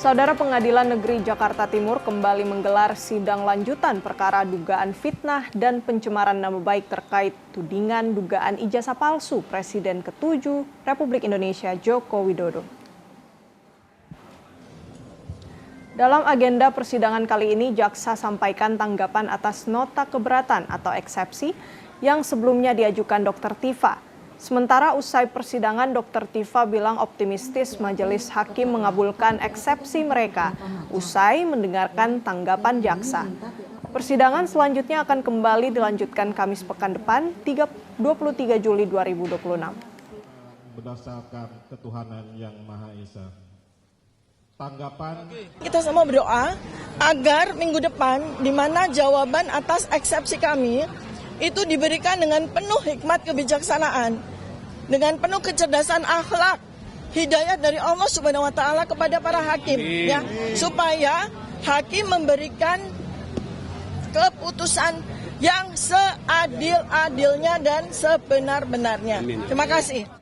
Saudara Pengadilan Negeri Jakarta Timur kembali menggelar sidang lanjutan perkara dugaan fitnah dan pencemaran nama baik terkait tudingan dugaan ijazah palsu Presiden ke-7 Republik Indonesia Joko Widodo. Dalam agenda persidangan kali ini, jaksa sampaikan tanggapan atas nota keberatan atau eksepsi yang sebelumnya diajukan Dr. Tifa. Sementara usai persidangan, Dr. Tifa bilang optimistis majelis hakim mengabulkan eksepsi mereka usai mendengarkan tanggapan jaksa. Persidangan selanjutnya akan kembali dilanjutkan Kamis pekan depan, 23 Juli 2026. Berdasarkan ketuhanan yang Maha Esa. Tanggapan kita semua berdoa agar minggu depan di mana jawaban atas eksepsi kami itu diberikan dengan penuh hikmat kebijaksanaan, dengan penuh kecerdasan akhlak, hidayah dari Allah Subhanahu wa taala kepada para hakim ya, supaya hakim memberikan keputusan yang seadil-adilnya dan sebenar-benarnya. Terima kasih.